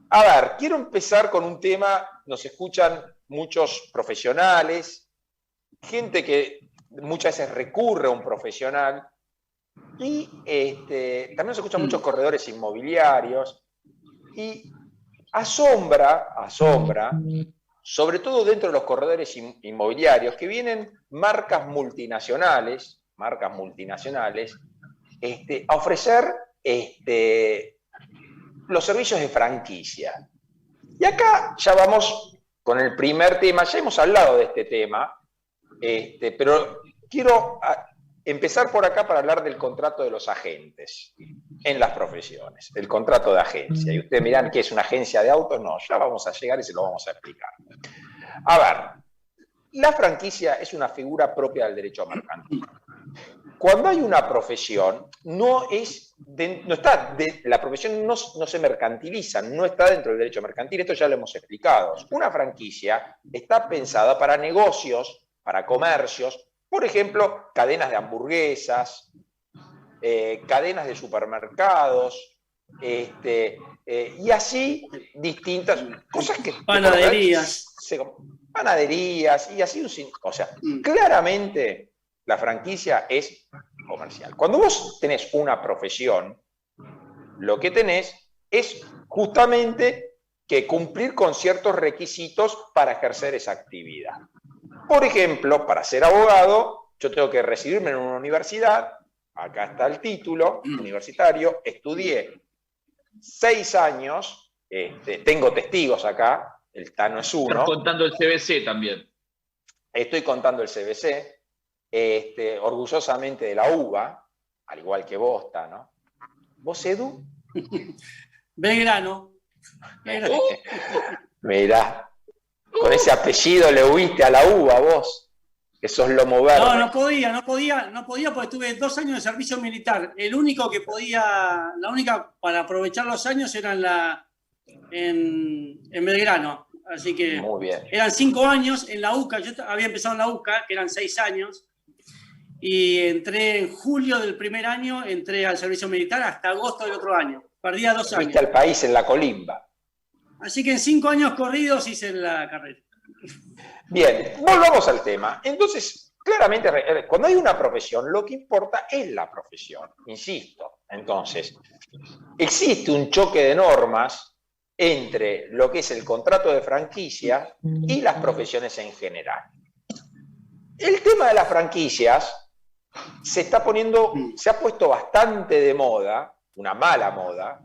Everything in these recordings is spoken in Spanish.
A ver, quiero empezar con un tema, nos escuchan muchos profesionales, gente que muchas veces recurre a un profesional y también se escuchan muchos Mm. corredores inmobiliarios y asombra, sobre todo dentro de los corredores inmobiliarios, que vienen marcas multinacionales, a ofrecer los servicios de franquicia. Y acá ya vamos con el primer tema, ya hemos hablado de este tema, pero quiero empezar por acá para hablar del contrato de los agentes en las profesiones, el contrato de agencia. Y ustedes miran qué es una agencia de autos, no, ya vamos a llegar y se lo vamos a explicar. A ver, la franquicia es una figura propia del derecho mercantil. Cuando hay una profesión, la profesión no se mercantiliza, no está dentro del derecho mercantil, esto ya lo hemos explicado. Una franquicia está pensada para negocios, para comercios, por ejemplo, cadenas de hamburguesas, cadenas de supermercados, y así distintas cosas que por lo general Panaderías. panaderías, y así, o sea, claramente la franquicia es comercial. Cuando vos tenés una profesión, lo que tenés es justamente que cumplir con ciertos requisitos para ejercer esa actividad. Por ejemplo, para ser abogado, yo tengo que recibirme en una universidad, acá está el título universitario, estudié 6 años, tengo testigos acá, el Tano es Estás uno, contando el CBC también. estoy contando el CBC, orgullosamente de la UBA, al igual que vos, Tano. ¿Vos, Edu? Belgrano. Mirá, con ese apellido le huiste a la uva vos, que sos lomo verde. No, no podía porque tuve 2 años de servicio militar. El único que podía, la única para aprovechar los años era en Belgrano. Así que Muy bien. eran 5 años en la UCA. Yo había empezado en la UCA, que eran 6 años. Y entré en julio del primer año, entré al servicio militar hasta agosto del otro año. Perdía 2 años. Fuiste al país en la colimba. Así que en 5 años corridos hice la carrera. Bien, volvamos al tema. Entonces, claramente, cuando hay una profesión, lo que importa es la profesión, insisto. Entonces, existe un choque de normas entre lo que es el contrato de franquicia y las profesiones en general. El tema de las franquicias se ha puesto bastante de moda, una mala moda,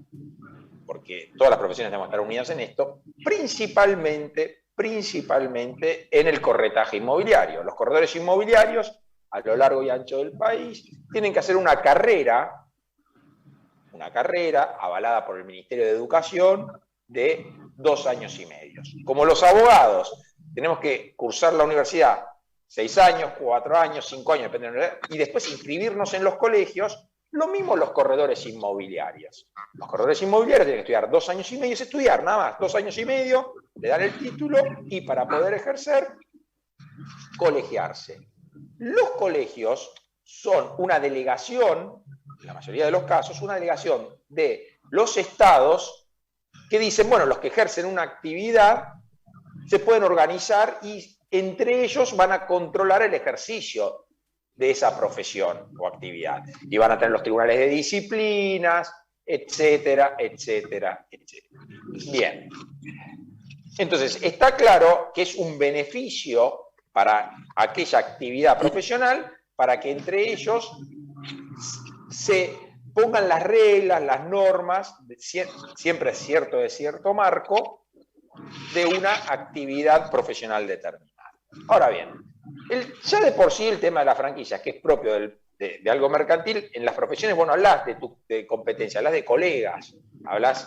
porque todas las profesiones deben estar unidas en esto, principalmente en el corretaje inmobiliario. Los corredores inmobiliarios, a lo largo y ancho del país, tienen que hacer una carrera avalada por el Ministerio de Educación de 2 años y medio. Como los abogados, tenemos que cursar la universidad 6 años, 4 años, 5 años, depende de la universidad, y después inscribirnos en los colegios. Lo mismo los corredores inmobiliarios. Los corredores inmobiliarios tienen que estudiar 2 años y medio, es estudiar nada más, 2 años y medio, le dan el título y para poder ejercer, colegiarse. Los colegios son una delegación, en la mayoría de los casos, una delegación de los estados que dicen, bueno, los que ejercen una actividad se pueden organizar y entre ellos van a controlar el ejercicio de esa profesión o actividad. Y van a tener los tribunales de disciplinas, etcétera, etcétera, etcétera. Bien. Entonces, está claro que es un beneficio para aquella actividad profesional para que entre ellos se pongan las reglas, las normas, siempre es cierto de cierto marco, de una actividad profesional determinada. Ahora bien, ya de por sí el tema de las franquicias, que es propio de algo mercantil, en las profesiones, bueno, hablas de competencia, hablas de colegas,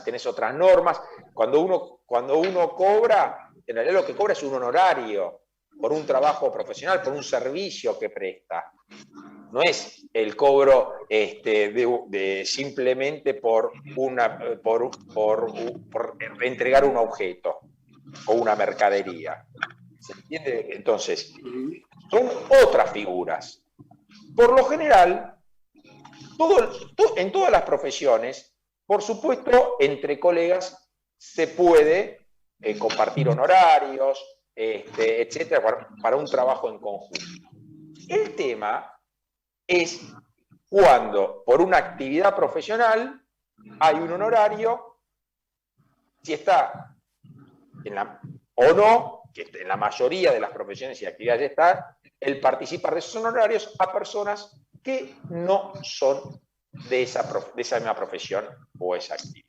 tenés otras normas. Cuando uno cobra, en realidad lo que cobra es un honorario por un trabajo profesional, por un servicio que presta. No es el cobro simplemente por entregar un objeto o una mercadería. ¿Se entiende? Entonces, son otras figuras. Por lo general, en todas las profesiones, por supuesto, entre colegas se puede compartir honorarios, etcétera, para un trabajo en conjunto. El tema es cuando por una actividad profesional hay un honorario, si está o no, que en la mayoría de las profesiones y actividades está, el participar de esos honorarios a personas que no son de esa misma profesión o esa actividad.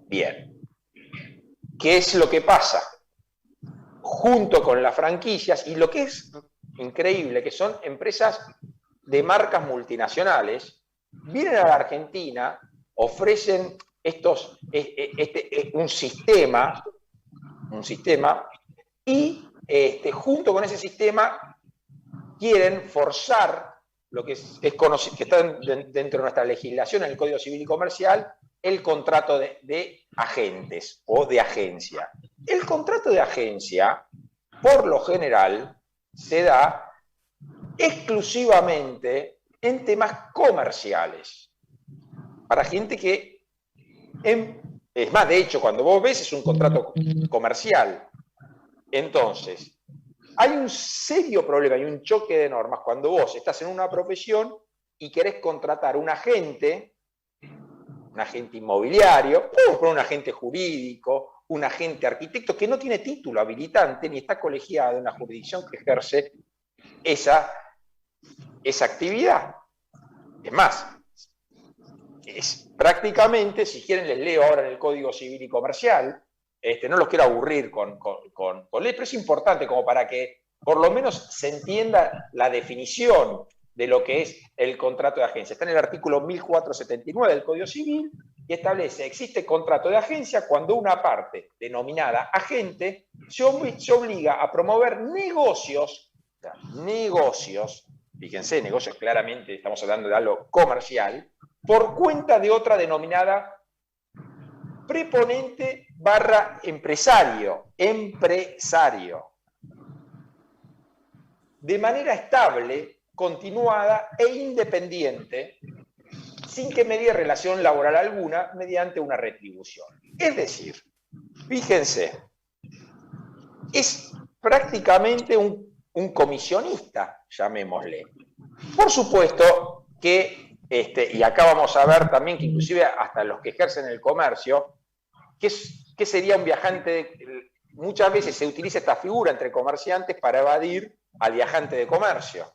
Bien, ¿qué es lo que pasa? Junto con las franquicias, y lo que es increíble, que son empresas de marcas multinacionales, vienen a la Argentina, ofrecen un sistema, y junto con ese sistema quieren forzar lo que es conocido, que está dentro de nuestra legislación en el Código Civil y Comercial, el contrato de agentes o de agencia. El contrato de agencia, por lo general, se da exclusivamente en temas comerciales, para gente que, es más, de hecho, cuando vos ves es un contrato comercial. Entonces, hay un serio problema, hay un choque de normas cuando vos estás en una profesión y querés contratar un agente inmobiliario, un agente jurídico, un agente arquitecto que no tiene título habilitante ni está colegiado en la jurisdicción que ejerce esa actividad. Es más, prácticamente, si quieren les leo ahora en el Código Civil y Comercial, no los quiero aburrir con ley, pero es importante como para que por lo menos se entienda la definición de lo que es el contrato de agencia. Está en el artículo 1479 del Código Civil y establece: existe contrato de agencia cuando una parte denominada agente se obliga a promover negocios, fíjense, negocios claramente, estamos hablando de algo comercial, por cuenta de otra denominada preponente / empresario, de manera estable, continuada e independiente, sin que medie relación laboral alguna mediante una retribución. Es decir, fíjense, es prácticamente un comisionista, llamémosle. Por supuesto que, y acá vamos a ver también que inclusive hasta los que ejercen el comercio, ¿qué sería un viajante? Muchas veces se utiliza esta figura entre comerciantes para evadir al viajante de comercio.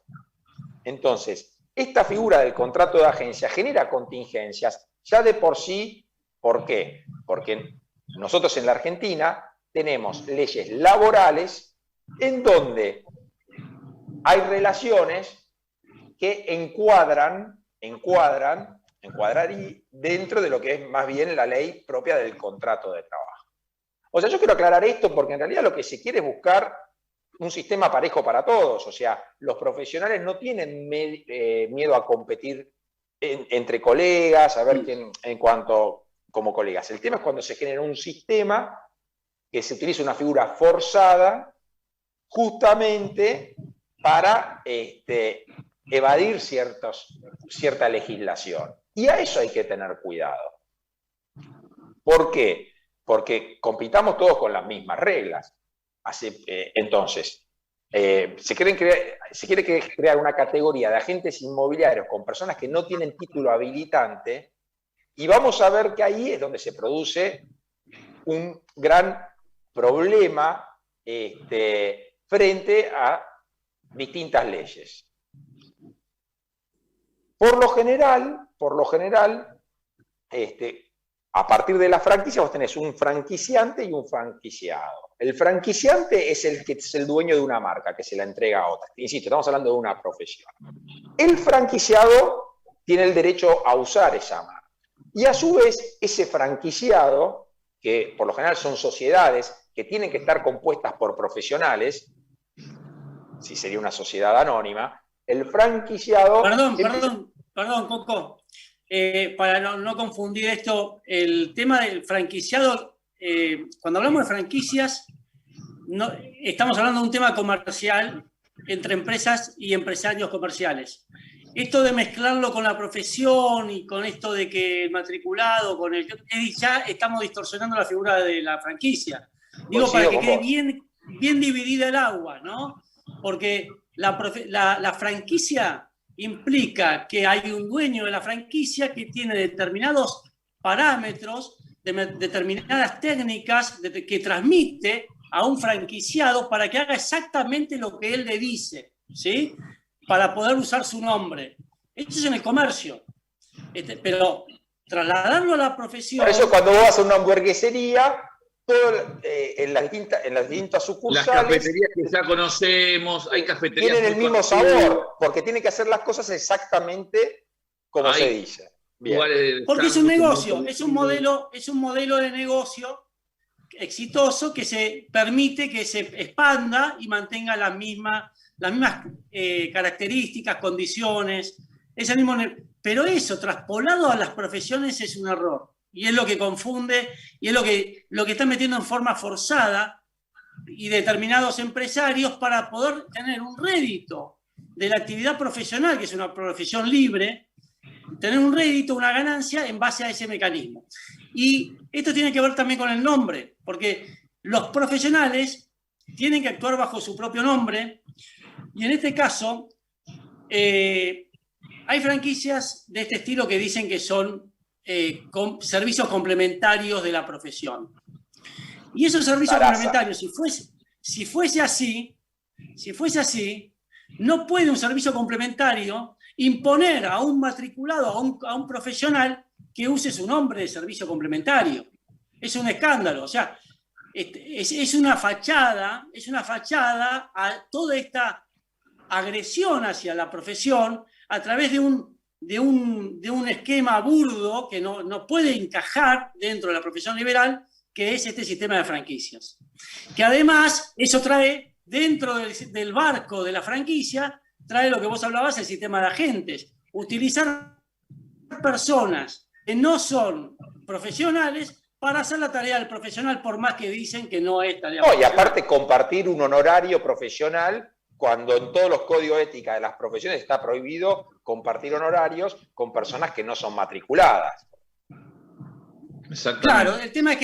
Entonces, esta figura del contrato de agencia genera contingencias ya de por sí. ¿Por qué? Porque nosotros en la Argentina tenemos leyes laborales en donde hay relaciones que encuadrarían dentro de lo que es más bien la ley propia del contrato de trabajo. O sea, yo quiero aclarar esto porque en realidad lo que se quiere es buscar un sistema parejo para todos. O sea, los profesionales no tienen miedo a competir entre colegas, a ver quién como colegas. El tema es cuando se genera un sistema que se utiliza una figura forzada justamente para evadir cierta legislación. Y a eso hay que tener cuidado. ¿Por qué? Porque compitamos todos con las mismas reglas. Entonces, se quiere crear una categoría de agentes inmobiliarios con personas que no tienen título habilitante, y vamos a ver que ahí es donde se produce un gran problema frente a distintas leyes. Por lo general, a partir de la franquicia vos tenés un franquiciante y un franquiciado. El franquiciante es el que es el dueño de una marca que se la entrega a otra. Insisto, estamos hablando de una profesión. El franquiciado tiene el derecho a usar esa marca. Y a su vez, ese franquiciado, que por lo general son sociedades que tienen que estar compuestas por profesionales, si sería una sociedad anónima, el franquiciado... Perdón, Coco. Para no confundir esto, el tema del franquiciado, cuando hablamos de franquicias, estamos hablando de un tema comercial entre empresas y empresarios comerciales. esto de mezclarlo con la profesión y con esto de que el matriculado, ya estamos distorsionando la figura de la franquicia. Digo, para que quede bien dividida el agua, ¿no? Porque la franquicia implica que hay un dueño de la franquicia que tiene determinados parámetros, determinadas técnicas que transmite a un franquiciado para que haga exactamente lo que él le dice, ¿sí? Para poder usar su nombre. Esto es en el comercio. Pero trasladarlo a la profesión... Por eso cuando vos vas a una hamburguesería, todo, en las distintas sucursales... Las cafeterías que ya conocemos, hay cafeterías... Tienen el mismo sabor, porque tienen que hacer las cosas exactamente como se dice. Porque es un negocio, es un modelo de negocio exitoso que se permite que se expanda y mantenga las mismas características, condiciones, pero eso traspolado a las profesiones es un error y es lo que confunde y es lo que están metiendo en forma forzada y determinados empresarios para poder tener un rédito de la actividad profesional, que es una profesión libre, tener un rédito, una ganancia en base a ese mecanismo. Y esto tiene que ver también con el nombre, porque los profesionales tienen que actuar bajo su propio nombre, y en este caso hay franquicias de este estilo que dicen que son servicios complementarios de la profesión. Y esos servicios complementarios, si fuese así, no puede un servicio complementario imponer a un matriculado, a un profesional, que use su nombre de servicio complementario. Es un escándalo. O sea, es una fachada a toda esta agresión hacia la profesión a través de un esquema burdo que no puede encajar dentro de la profesión liberal, que es este sistema de franquicias. Que además, eso trae, dentro del barco de la franquicia, trae lo que vos hablabas, el sistema de agentes. Utilizar personas que no son profesionales para hacer la tarea del profesional, por más que dicen que no es tarea profesional. Y aparte compartir un honorario profesional, cuando en todos los códigos ética de las profesiones está prohibido compartir honorarios con personas que no son matriculadas. Claro, el tema es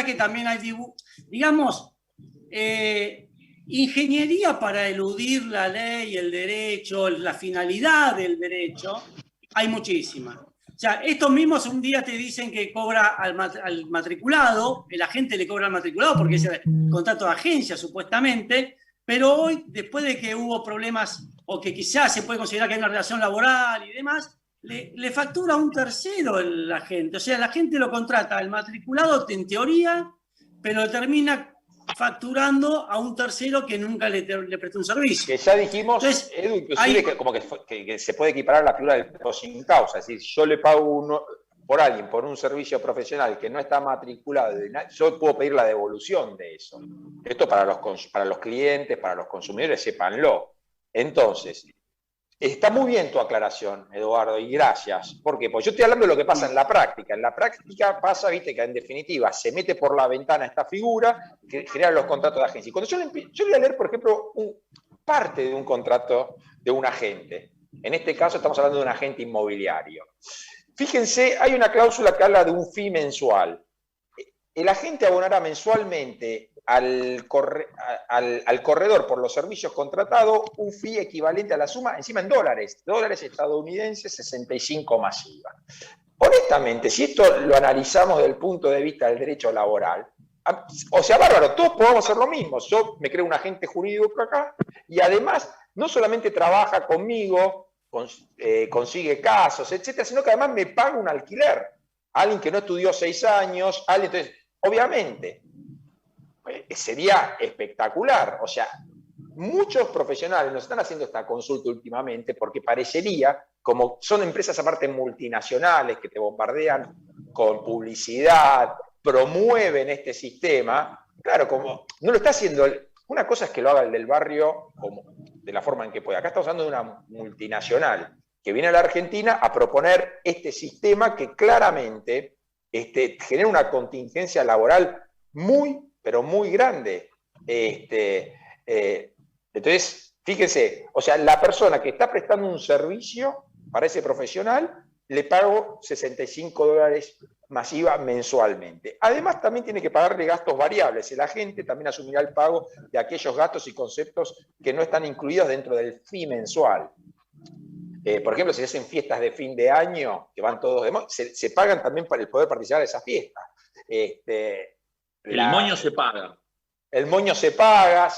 que también hay, digamos, ingeniería para eludir la ley, el derecho, la finalidad del derecho, hay muchísima. O sea, estos mismos un día te dicen que cobra al matriculado, el agente le cobra al matriculado porque es el contrato de agencia, supuestamente, pero hoy, después de que hubo problemas, o que quizás se puede considerar que hay una relación laboral y demás, le factura a un tercero el agente. O sea, el agente lo contrata al matriculado en teoría, pero termina facturando a un tercero que nunca le prestó un servicio. Que ya dijimos, entonces, Edu, inclusive que se puede equiparar a la figura del pago sin causa. Es decir, si yo le pago por alguien por un servicio profesional que no está matriculado, yo puedo pedir la devolución de eso. Esto para los clientes, para los consumidores, sépanlo. Entonces, está muy bien tu aclaración, Eduardo, y gracias. ¿Por qué? Porque yo estoy hablando de lo que pasa en la práctica. En la práctica pasa, viste, que en definitiva se mete por la ventana esta figura que genera los contratos de agencia. Y cuando yo voy a leer, por ejemplo, parte de un contrato de un agente. En este caso estamos hablando de un agente inmobiliario. Fíjense, hay una cláusula que habla de un fee mensual. El agente abonará mensualmente al corredor por los servicios contratados un fee equivalente a la suma, encima en dólares estadounidenses, 65 más IVA. Honestamente, si esto lo analizamos desde el punto de vista del derecho laboral, o sea, bárbaro, todos podemos hacer lo mismo. Yo me creo un agente jurídico acá y además no solamente trabaja conmigo, consigue casos, etcétera, sino que además me paga un alquiler. Alguien que no estudió 6 años, entonces, obviamente, sería espectacular. O sea, muchos profesionales nos están haciendo esta consulta últimamente porque parecería, como son empresas aparte multinacionales que te bombardean con publicidad, promueven este sistema, claro, como no lo está haciendo, una cosa es que lo haga el del barrio como de la forma en que puede. Acá estamos hablando de una multinacional que viene a la Argentina a proponer este sistema que claramente genera una contingencia laboral muy, pero muy grande. Entonces, Fíjese, o sea, la persona que está prestando un servicio para ese profesional, le pago $65 masiva mensualmente. Además, también tiene que pagarle gastos variables. El agente también asumirá el pago de aquellos gastos y conceptos que no están incluidos dentro del fee mensual. Por ejemplo, si se hacen fiestas de fin de año, que van todos de moda, se pagan también para el poder participar de esas fiestas. El moño se paga. El moño se paga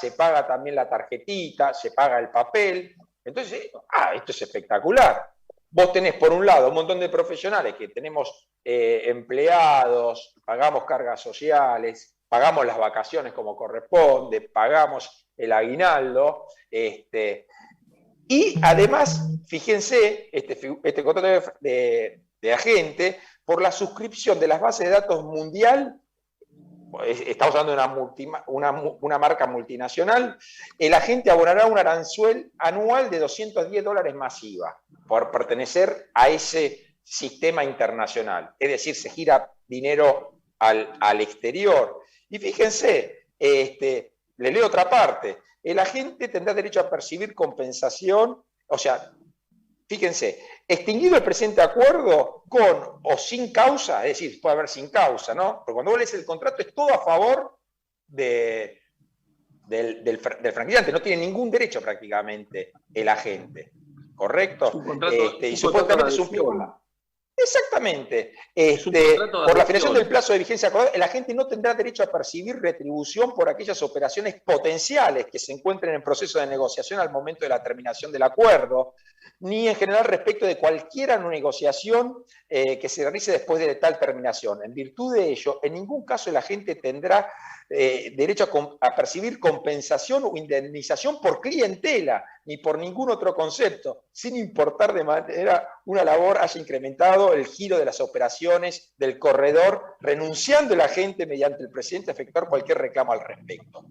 también la tarjetita, se paga el papel. Entonces, esto es espectacular. Vos tenés, por un lado, un montón de profesionales que tenemos empleados, pagamos cargas sociales, pagamos las vacaciones como corresponde, pagamos el aguinaldo, y además, fíjense, este contrato de agente, por la suscripción de las bases de datos mundial, estamos hablando de una marca multinacional, el agente abonará un arancel anual de $210 masiva por pertenecer a ese sistema internacional. Es decir, se gira dinero al exterior. Y fíjense, le leo otra parte. El agente tendrá derecho a percibir compensación, o sea, fíjense, extinguido el presente acuerdo con o sin causa, es decir, puede haber sin causa, ¿no? Porque cuando vos lees el contrato es todo a favor del franquiciante, no tiene ningún derecho prácticamente el agente, ¿correcto? Y supuestamente es un piola. Exactamente. Por la finalización del plazo de vigencia acordado, el agente no tendrá derecho a percibir retribución por aquellas operaciones potenciales que se encuentren en proceso de negociación al momento de la terminación del acuerdo, ni en general respecto de cualquier negociación que se realice después de tal terminación. En virtud de ello, en ningún caso el agente tendrá derecho a percibir compensación o indemnización por clientela, ni por ningún otro concepto, sin importar de manera una labor haya incrementado el giro de las operaciones del corredor, renunciando el agente mediante el presidente a efectuar cualquier reclamo al respecto.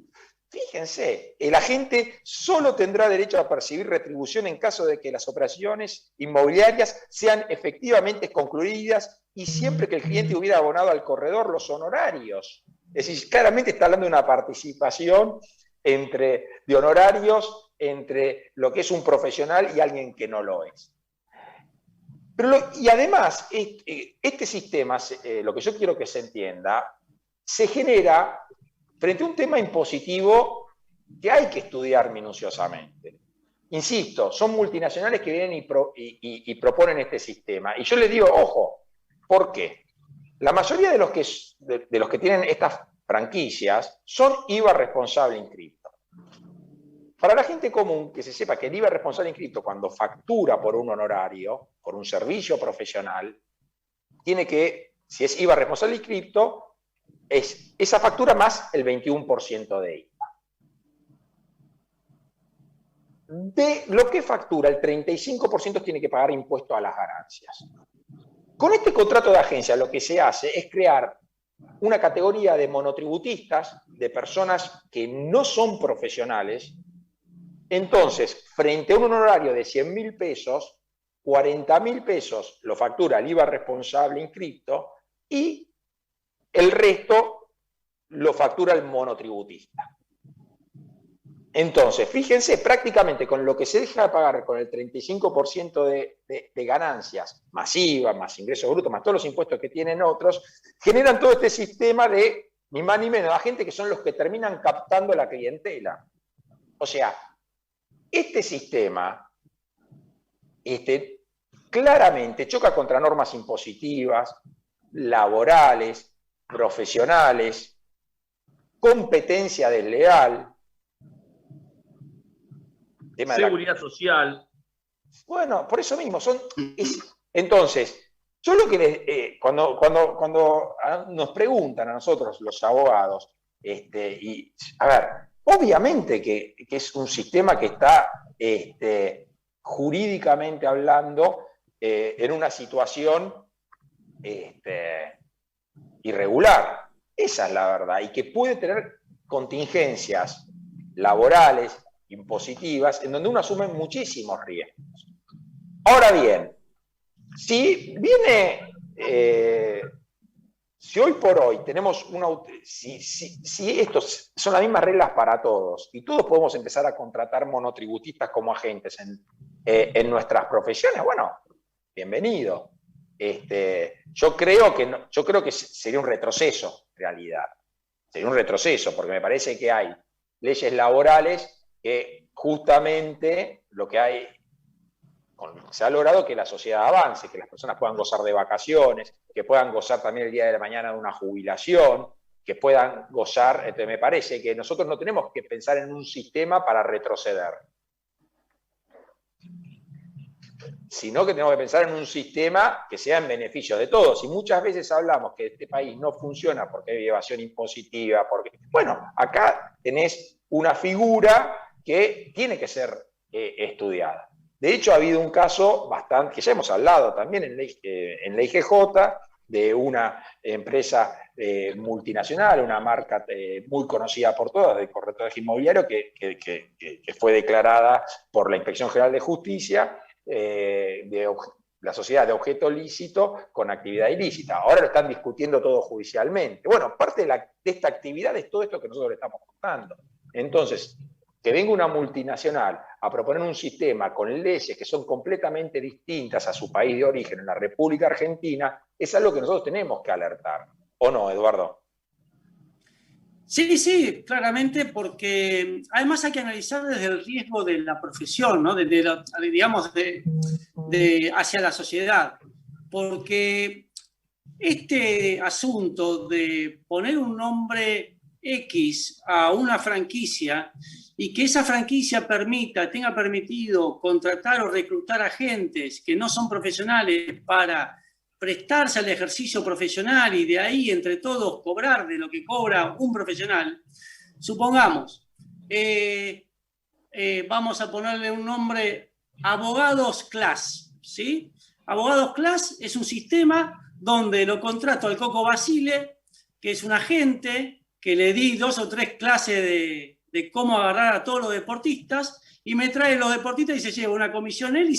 Fíjense, el agente solo tendrá derecho a percibir retribución en caso de que las operaciones inmobiliarias sean efectivamente concluidas y siempre que el cliente hubiera abonado al corredor los honorarios. Es decir, claramente está hablando de una participación de honorarios entre lo que es un profesional y alguien que no lo es. Y además, este sistema, lo que yo quiero que se entienda, se genera frente a un tema impositivo que hay que estudiar minuciosamente. Insisto, son multinacionales que vienen y proponen este sistema. Y yo les digo, ojo, ¿por qué? La mayoría de los que tienen estas franquicias son IVA responsable en cripto. Para la gente común, que se sepa que el IVA responsable en cripto, cuando factura por un honorario, por un servicio profesional, tiene que, si es IVA responsable en cripto, es esa factura más el 21% de IVA. De lo que factura, el 35% tiene que pagar impuesto a las ganancias. Con este contrato de agencia lo que se hace es crear una categoría de monotributistas, de personas que no son profesionales. Entonces, frente a un honorario de 100.000 pesos, 40.000 pesos lo factura el IVA responsable en cripto y el resto lo factura el monotributista. Entonces, fíjense, prácticamente con lo que se deja de pagar con el 35% de ganancias masivas, más ingresos brutos, más todos los impuestos que tienen otros, generan todo este sistema de ni más ni menos, la gente que son los que terminan captando la clientela. O sea, este sistema claramente choca contra normas impositivas, laborales, profesionales, competencia desleal, tema seguridad social. Bueno, por eso mismo. Entonces, yo lo que cuando nos preguntan a nosotros, los abogados, a ver, obviamente que es un sistema que está jurídicamente hablando en una situación irregular. Esa es la verdad. Y que puede tener contingencias laborales, impositivas, en donde uno asume muchísimos riesgos. Ahora bien, si viene Si hoy por hoy tenemos si estos son las mismas reglas para todos y todos podemos empezar a contratar monotributistas como agentes en nuestras profesiones, bueno, bienvenido. Yo creo que sería un retroceso, en realidad. Sería un retroceso, porque me parece que hay leyes laborales que justamente lo que hay, se ha logrado que la sociedad avance, que las personas puedan gozar de vacaciones, que puedan gozar también el día de la mañana de una jubilación, que puedan gozar, me parece que nosotros no tenemos que pensar en un sistema para retroceder, sino que tenemos que pensar en un sistema que sea en beneficio de todos. Y muchas veces hablamos que este país no funciona porque hay evasión impositiva, bueno, acá tenés una figura que tiene que ser estudiada. De hecho, ha habido un caso que ya hemos hablado también en la IGJ, de una empresa multinacional, una marca muy conocida por todas, de corretaje inmobiliario, que fue declarada por la Inspección General de Justicia la sociedad de objeto lícito con actividad ilícita. Ahora lo están discutiendo todo judicialmente. Bueno, parte de esta actividad es todo esto que nosotros le estamos contando. Entonces, que venga una multinacional a proponer un sistema con leyes que son completamente distintas a su país de origen, en la República Argentina, es algo que nosotros tenemos que alertar. ¿O no, Eduardo? Sí, sí, claramente, porque además hay que analizar desde el riesgo de la profesión, ¿no? Digamos, hacia la sociedad. Porque este asunto de poner un nombre X a una franquicia y que esa franquicia tenga permitido contratar o reclutar agentes que no son profesionales para prestarse al ejercicio profesional y de ahí entre todos cobrar de lo que cobra un profesional, supongamos, vamos a ponerle un nombre, Abogados Class, ¿sí? Abogados Class es un sistema donde lo contrato al Coco Basile, que es un agente que le di 2 o 3 clases de cómo agarrar a todos los deportistas, y me trae los deportistas y se lleva una comisión él,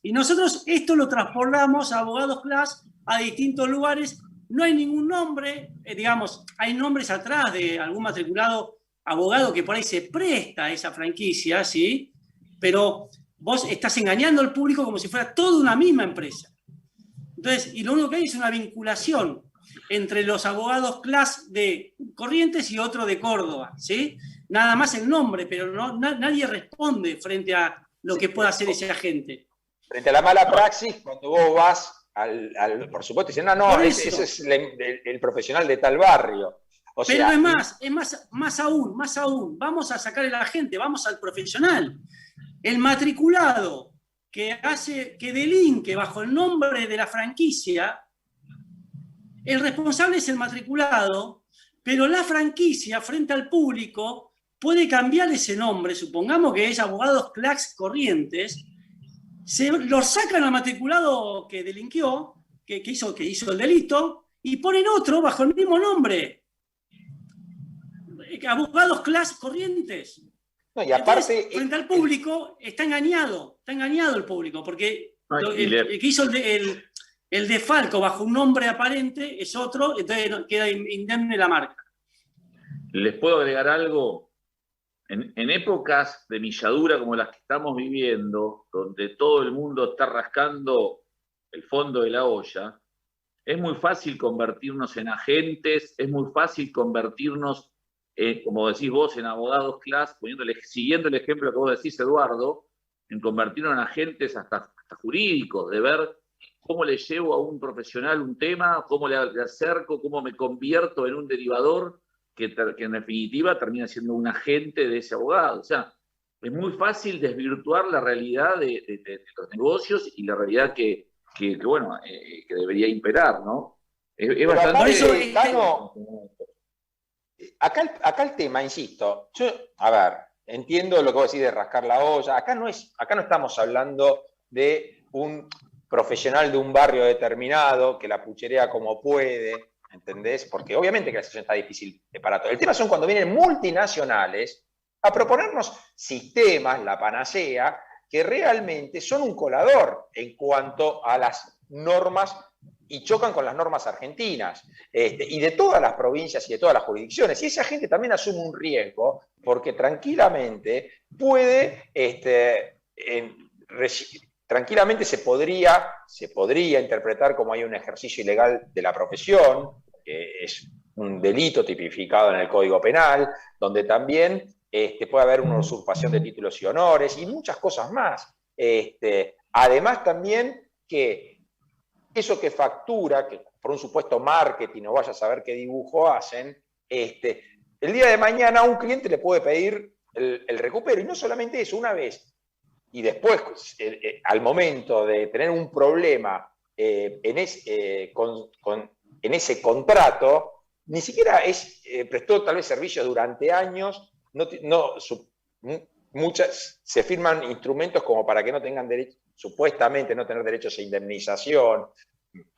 y nosotros esto lo transportamos a Abogados Class a distintos lugares. No hay ningún nombre, digamos, hay nombres atrás de algún matriculado abogado que por ahí se presta a esa franquicia, ¿sí? Pero vos estás engañando al público como si fuera toda una misma empresa. Entonces, y lo único que hay es una vinculación entre los Abogados Class de Corrientes y otro de Córdoba, ¿sí? Nada más el nombre, pero nadie responde frente a lo que pueda hacer ese agente. Frente a la mala praxis, cuando vos vas por supuesto, dicen, no, ese es el profesional de tal barrio. Pero es más aún, vamos a sacar el agente, vamos al profesional. El matriculado que delinque bajo el nombre de la franquicia, el responsable es el matriculado, pero la franquicia frente al público puede cambiar ese nombre, supongamos que es Abogados Class Corrientes, lo sacan al matriculado que delinquió, que hizo el delito, y ponen otro bajo el mismo nombre. Abogados Class Corrientes. No, y aparte, entonces, frente al público está engañado el público, porque el que hizo el defalco bajo un nombre aparente es otro, entonces queda indemne la marca. ¿Les puedo agregar algo? En épocas de milladura como las que estamos viviendo, donde todo el mundo está rascando el fondo de la olla, es muy fácil convertirnos en agentes, es muy fácil convertirnos, como decís vos, en Abogados Class, siguiendo el ejemplo que vos decís, Eduardo, en convertirnos en agentes hasta jurídicos, de ver cómo le llevo a un profesional un tema, cómo le acerco, cómo me convierto en un derivador, que en definitiva termina siendo un agente de ese abogado. O sea, es muy fácil desvirtuar la realidad de los negocios y la realidad que debería imperar, ¿no? Es bastante... Acá el tema, insisto, entiendo lo que vos decís de rascar la olla, acá no estamos hablando de un profesional de un barrio determinado que la pucherea como puede, ¿entendés? Porque obviamente que la situación está difícil para todo. El tema son cuando vienen multinacionales a proponernos sistemas, la panacea, que realmente son un colador en cuanto a las normas y chocan con las normas argentinas, y de todas las provincias y de todas las jurisdicciones. Y esa gente también asume un riesgo, porque tranquilamente puede, tranquilamente se podría interpretar como hay un ejercicio ilegal de la profesión, que es un delito tipificado en el Código Penal, donde también puede haber una usurpación de títulos y honores y muchas cosas más. Además también que eso que factura, que por un supuesto marketing o vaya a saber qué dibujo hacen, el día de mañana a un cliente le puede pedir el recupero, y no solamente eso, una vez y después, al momento de tener un problema en ese contrato, ni siquiera prestó tal vez servicios durante años, muchas se firman instrumentos como para que no tengan derecho, supuestamente no tener derechos a indemnización,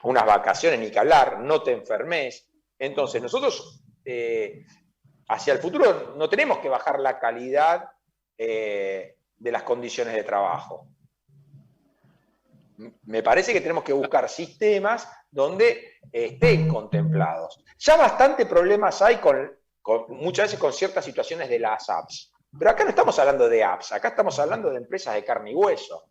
unas vacaciones, ni que hablar, no te enfermes. Entonces, nosotros hacia el futuro no tenemos que bajar la calidad de las condiciones de trabajo. Me parece que tenemos que buscar sistemas donde estén contemplados. Ya bastante problemas hay muchas veces con ciertas situaciones de las apps. Pero acá no estamos hablando de apps, acá estamos hablando de empresas de carne y hueso.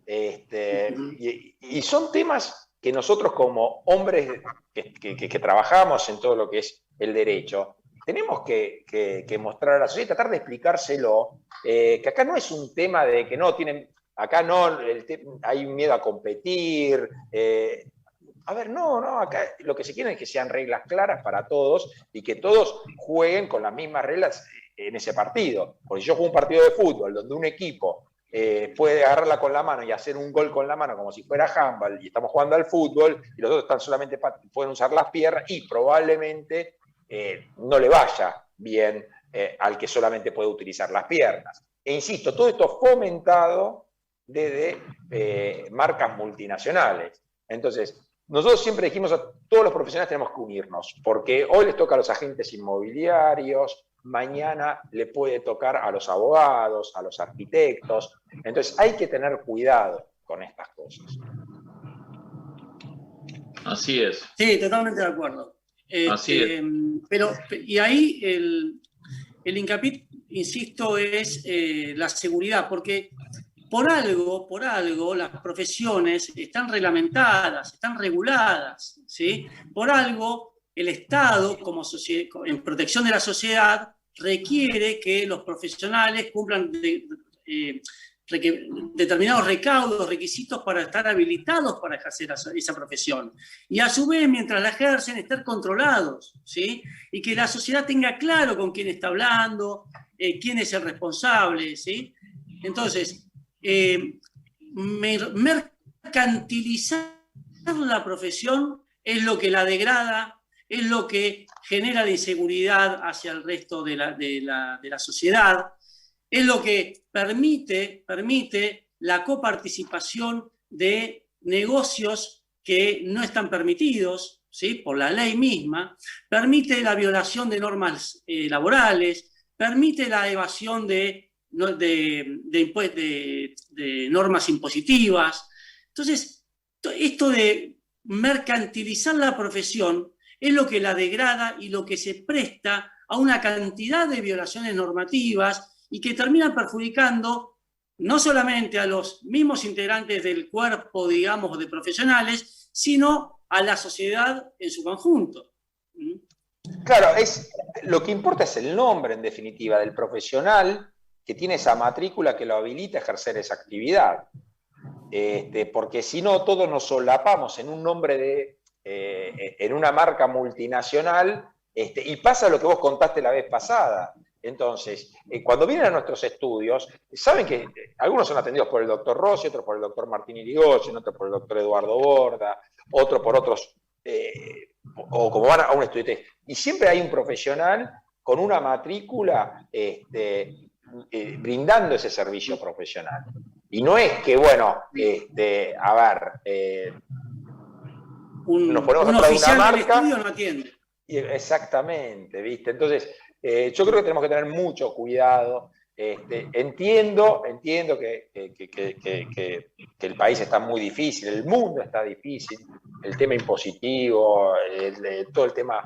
Y son temas que nosotros como hombres que trabajamos en todo lo que es el derecho, tenemos que mostrar a la sociedad, tratar de explicárselo, que acá no es un tema de que no tienen, acá no hay un miedo a competir. A ver, no, acá lo que se quiere es que sean reglas claras para todos y que todos jueguen con las mismas reglas en ese partido. Porque si yo juego un partido de fútbol donde un equipo puede agarrarla con la mano y hacer un gol con la mano como si fuera handball, y estamos jugando al fútbol, y los otros solamente pueden usar las piernas, y probablemente no le vaya bien al que solamente puede utilizar las piernas. E insisto, todo esto fomentado desde marcas multinacionales. Entonces, nosotros siempre dijimos a todos los profesionales tenemos que unirnos, porque hoy les toca a los agentes inmobiliarios, mañana le puede tocar a los abogados, a los arquitectos. Entonces hay que tener cuidado con estas cosas. Así es. Sí, totalmente de acuerdo. Así es. Pero, y ahí el hincapié, insisto, es la seguridad, porque por algo las profesiones están reglamentadas, están reguladas, ¿sí? Por algo el Estado, como en protección de la sociedad, requiere que los profesionales cumplan determinados recaudos, requisitos para estar habilitados para ejercer esa profesión. Y a su vez, mientras la ejercen, estar controlados, ¿sí? Y que la sociedad tenga claro con quién está hablando, quién es el responsable, ¿sí? Entonces, mercantilizar la profesión es lo que la degrada, es lo que genera la inseguridad hacia el resto de la sociedad, es lo que permite la coparticipación de negocios que no están permitidos, ¿sí? Por la ley misma, permite la violación de normas laborales, permite la evasión de normas impositivas. Entonces, esto de mercantilizar la profesión es lo que la degrada y lo que se presta a una cantidad de violaciones normativas y que terminan perjudicando no solamente a los mismos integrantes del cuerpo, digamos, de profesionales, sino a la sociedad en su conjunto. Claro, lo que importa es el nombre, en definitiva, del profesional que tiene esa matrícula que lo habilita a ejercer esa actividad. Porque si no, todos nos solapamos en un nombre en una marca multinacional, y pasa lo que vos contaste la vez pasada. Entonces, cuando vienen a nuestros estudios, saben que algunos son atendidos por el doctor Rossi, otros por el doctor Martín Irigoyen, otros por el doctor Eduardo Borda, otros por otros, o como van a un estudiante. Y siempre hay un profesional con una matrícula brindando ese servicio profesional. Y no es que, bueno, nos ponemos un atrás de oficial una del marca, estudio no atiende. Exactamente, ¿viste? Entonces, yo creo que tenemos que tener mucho cuidado. Entiendo que el país está muy difícil, el mundo está difícil, el tema impositivo, todo el tema,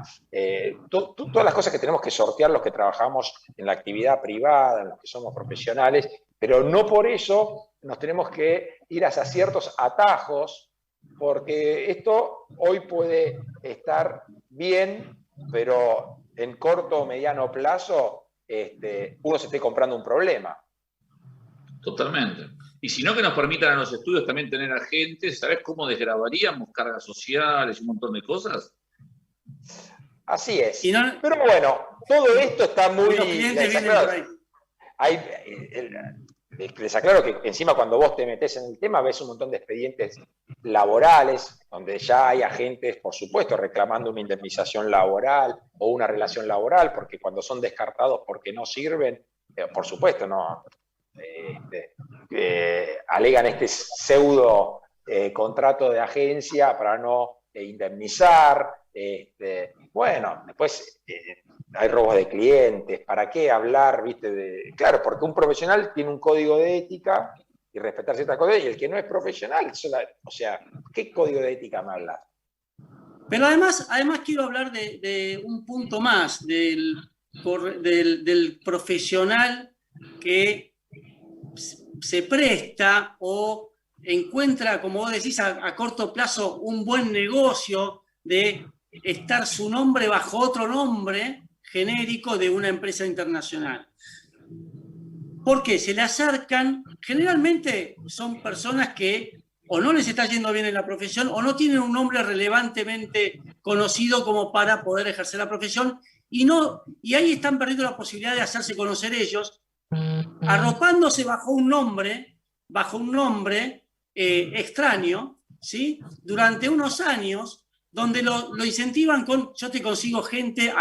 todas las cosas que tenemos que sortear los que trabajamos en la actividad privada, los que somos profesionales, pero no por eso nos tenemos que ir hacia ciertos atajos, porque esto hoy puede estar bien, pero en corto o mediano plazo uno se esté comprando un problema. Totalmente. Y si no, que nos permitan a los estudios también tener agentes, ¿sabés cómo desgrabaríamos cargas sociales y un montón de cores? Así es. No, pero bueno, todo esto está muy... Los clientes vienen por ahí. Les aclaro que encima cuando vos te metés en el tema ves un montón de expedientes laborales, donde ya hay agentes, por supuesto, reclamando una indemnización laboral o una relación laboral, porque cuando son descartados porque no sirven, por supuesto, no alegan este pseudo contrato de agencia para no indemnizar. Bueno, después hay robos de clientes, ¿para qué hablar, viste? Claro, porque un profesional tiene un código de ética y respetar ciertas cosas, y el que no es profesional, o sea, ¿qué código de ética me hablas? Pero además quiero hablar de un punto más, del profesional que se presta o encuentra, como vos decís, a corto plazo un buen negocio de estar su nombre bajo otro nombre genérico de una empresa internacional. Porque se le acercan, generalmente son personas que o no les está yendo bien en la profesión o no tienen un nombre relevantemente conocido como para poder ejercer la profesión y ahí están perdiendo la posibilidad de hacerse conocer ellos, arropándose bajo un nombre extraño, ¿sí? Durante unos años, donde lo incentivan con, yo te consigo agentes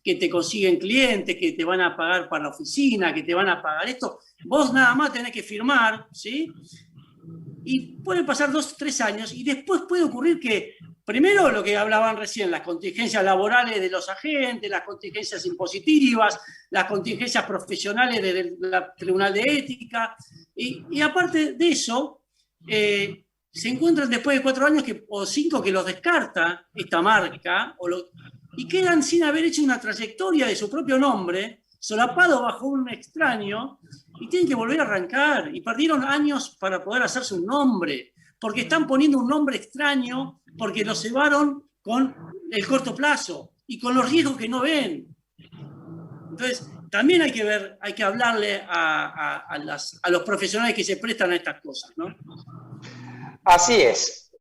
que te consiguen clientes, que te van a pagar para la oficina, que te van a pagar esto. Vos nada más tenés que firmar, ¿sí? Y pueden pasar 2 o 3 años y después puede ocurrir que, primero lo que hablaban recién, las contingencias laborales de los agentes, las contingencias impositivas, las contingencias profesionales del Tribunal de Ética, y aparte de eso, se encuentran después de 4 años o 5 que los descarta esta marca y quedan sin haber hecho una trayectoria de su propio nombre, solapado bajo un extraño, y tienen que volver a arrancar. Y perdieron años para poder hacerse un nombre, porque están poniendo un nombre extraño, porque lo cebaron con el corto plazo y con los riesgos que no ven. Entonces, también hay que hablarle a los profesionales que se prestan a estas cosas, ¿no? Así es.